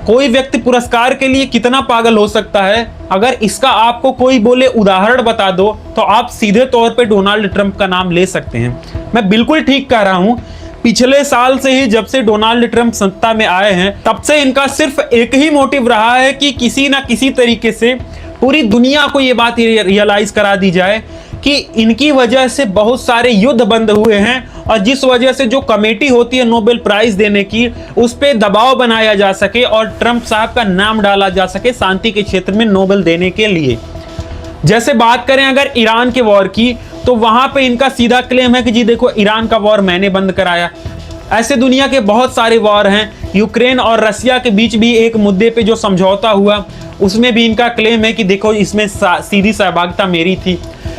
कोई व्यक्ति पुरस्कार के लिए कितना पागल हो सकता है, अगर इसका आपको कोई बोले उदाहरण बता दो तो आप सीधे तौर पे डोनाल्ड ट्रंप का नाम ले सकते हैं। मैं बिल्कुल ठीक कह रहा हूं। पिछले साल से ही जब से डोनाल्ड ट्रंप सत्ता में आए हैं तब से इनका सिर्फ एक ही मोटिव रहा है कि किसी ना किसी तरीके से पूरी दुनिया को ये बात रियलाइज करा दी जाए कि इनकी वजह से बहुत सारे युद्ध बंद हुए हैं और जिस वजह से जो कमेटी होती है नोबेल प्राइज देने की उस पे दबाव बनाया जा सके और ट्रंप साहब का नाम डाला जा सके शांति के क्षेत्र में नोबेल देने के लिए। जैसे बात करें अगर ईरान के वॉर की तो वहां पे इनका सीधा क्लेम है कि जी देखो ईरान का वॉर मैंने बंद कराया। ऐसे दुनिया के बहुत सारे वॉर हैं। यूक्रेन और रसिया के बीच भी एक मुद्दे पे जो समझौता हुआ उसमें भी इनका क्लेम है कि देखो इसमें सीधी सहभागिता मेरी थी।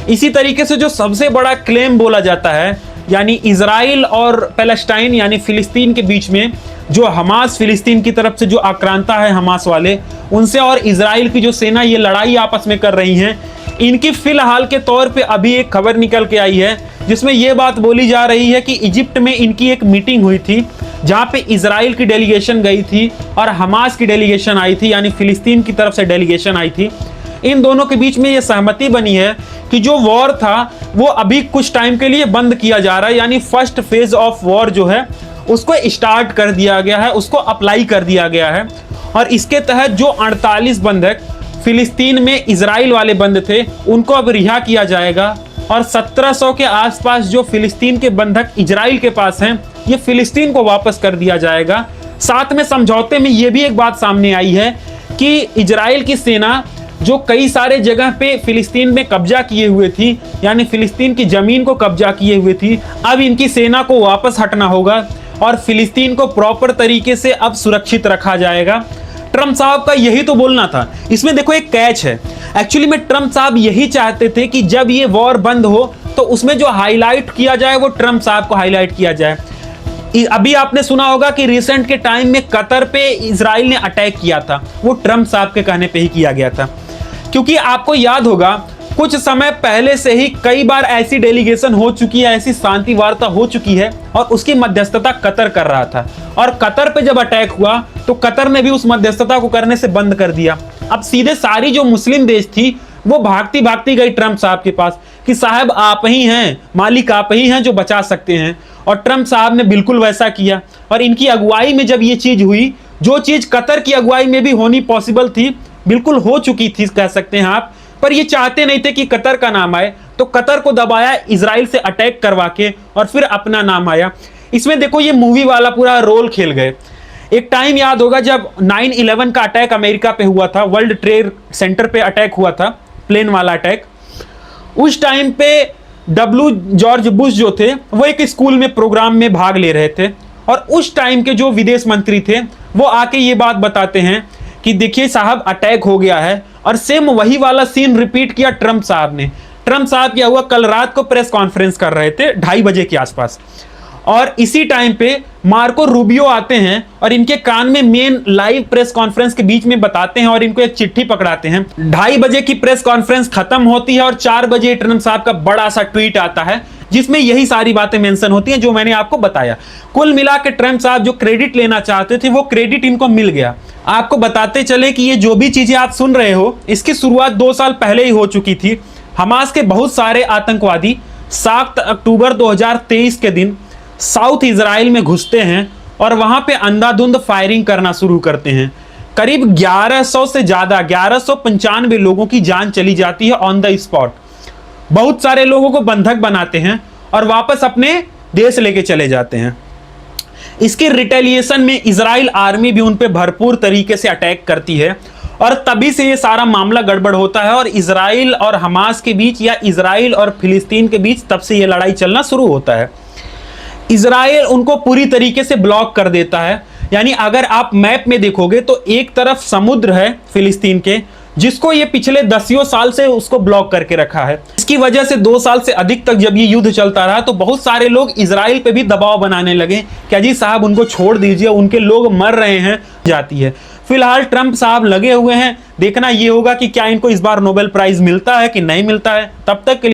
इसी तरीके से जो सबसे बड़ा क्लेम बोला जाता है यानी इजराइल और पैलेस्टाइन यानी फिलिस्तीन के बीच में जो हमास फिलिस्तीन की तरफ से जो आक्रांता है हमास वाले उनसे और इजराइल की जो सेना ये लड़ाई आपस में कर रही हैं, इनकी फिलहाल के तौर पे अभी एक खबर निकल के आई है जिसमें यह बात बोली जा रही है कि इजिप्ट में इनकी एक मीटिंग हुई थी जहां पे इजराइल की डेलीगेशन गई थी और हमास की डेलीगेशन आई थी यानी फिलिस्तीन की तरफ से डेलीगेशन आई थी। इन दोनों के बीच में यह सहमति बनी है कि जो वॉर था वो अभी कुछ टाइम के लिए बंद किया जा रहा है यानी फर्स्ट फेज ऑफ वॉर जो है उसको स्टार्ट कर दिया गया है, उसको अप्लाई कर दिया गया है और इसके तहत जो 48 बंधक फिलिस्तीन में इजराइल वाले बंद थे उनको अब रिहा किया जाएगा और 1700 के आसपास जो फिलिस्तीन के बंधक इजराइल के पास हैं ये फिलिस्तीन को वापस कर दिया जाएगा। साथ में समझौते में ये भी एक बात सामने आई है कि इजराइल की सेना जो कई सारे जगह पे फिलिस्तीन में कब्जा किए हुए थी यानी फिलिस्तीन की जमीन को कब्जा किए हुए थी, अब इनकी सेना को वापस हटना होगा और फिलिस्तीन को प्रॉपर तरीके से अब सुरक्षित रखा जाएगा। ट्रंप साहब का यही तो बोलना था। इसमें देखो एक कैच है, एक्चुअली में ट्रंप साहब यही चाहते थे कि जब ये वॉर बंद हो तो उसमें जो हाईलाइट किया जाए वो ट्रंप साहब को हाईलाइट किया जाए। अभी आपने सुना होगा कि रिसेंट के टाइम में कतर पे इजराइल ने अटैक किया था, वो ट्रंप साहब के कहने पे ही किया गया था। क्योंकि आपको याद होगा कुछ समय पहले से ही कई बार ऐसी डेलीगेशन हो चुकी है, ऐसी शांति वार्ता हो चुकी है और उसकी मध्यस्थता कतर कर रहा था और कतर पे जब अटैक हुआ तो कतर ने भी उस मध्यस्थता को करने से बंद कर दिया। अब सीधे सारी जो मुस्लिम देश थी वो भागती भागती गई ट्रंप साहब के पास कि साहब आप ही हैं, मालिक आप ही हैं जो बचा सकते हैं। और ट्रंप साहब ने बिल्कुल वैसा किया और इनकी अगुवाई में जब ये चीज हुई, जो चीज कतर की अगुवाई में भी होनी पॉसिबल थी, बिल्कुल हो चुकी थी कह सकते हैं आप, पर ये चाहते नहीं थे कि कतर का नाम आए तो कतर को दबाया इजराइल से अटैक करवा के और फिर अपना नाम आया। इसमें देखो ये मूवी वाला पूरा रोल खेल गए। एक टाइम याद होगा जब 9/11 का अटैक अमेरिका पे हुआ था, वर्ल्ड ट्रेड सेंटर पे अटैक हुआ था, प्लेन वाला अटैक। उस टाइम पे जॉर्ज बुश जो थे वो एक स्कूल में प्रोग्राम में भाग ले रहे थे और उस टाइम के जो विदेश मंत्री थे वो आके ये बात बताते हैं कि देखिए साहब अटैक हो गया है और सेम वही वाला सीन रिपीट किया ट्रंप साहब ने। ट्रंप साहब क्या हुआ, कल रात को प्रेस कॉन्फ्रेंस कर रहे थे 2:30 बजे के आसपास और इसी टाइम पे मार्को रूबियो आते हैं और इनके कान में मेन लाइव प्रेस कॉन्फ्रेंस के बीच में बताते हैं और इनको एक चिट्ठी पकड़ाते हैं। 2:30 बजे की प्रेस कॉन्फ्रेंस खत्म होती है और 4 बजे ट्रंप साहब का बड़ा सा ट्वीट आता है जिसमें यही सारी बातें मेंशन होती हैं जो मैंने आपको बताया। कुल मिला के ट्रंप साहब जो क्रेडिट लेना चाहते थे वो क्रेडिट इनको मिल गया। आपको बताते चले कि ये जो भी चीजें आप सुन रहे हो इसकी शुरुआत 2 साल पहले ही हो चुकी थी। हमास के बहुत सारे आतंकवादी 7 अक्टूबर 2023 के दिन साउथ इजराइल में घुसते हैं और वहां पे अंधाधुंध फायरिंग करना शुरू करते हैं। करीब 1100 से ज्यादा 1195 लोगों की जान चली जाती है ऑन द स्पॉट। बहुत सारे लोगों को बंधक बनाते हैं और वापस अपने देश लेके चले जाते हैं। इसके रिटेलिएशन में इजराइल आर्मी भी उन पे भरपूर तरीके से अटैक करती है और तभी से ये सारा मामला गड़बड़ होता है और इजराइल और हमास के बीच या इजराइल और फिलिस्तीन के बीच तब से ये लड़ाई चलना शुरू होता है। इजराइल उनको पूरी तरीके से ब्लॉक कर देता है, यानी अगर आप मैप में देखोगे तो एक तरफ समुद्र है फिलिस्तीन के जिसको ये पिछले 10 साल से उसको ब्लॉक करके रखा है। इसकी वजह से 2 साल से अधिक तक जब ये युद्ध चलता रहा तो बहुत सारे लोग इजराइल पे भी दबाव बनाने लगे क्या जी साहब उनको छोड़ दीजिए, उनके लोग मर रहे हैं जाती है। फिलहाल ट्रंप साहब लगे हुए हैं, देखना ये होगा कि क्या इनको इस बार नोबेल प्राइज मिलता है कि नहीं मिलता है। तब तक के लिए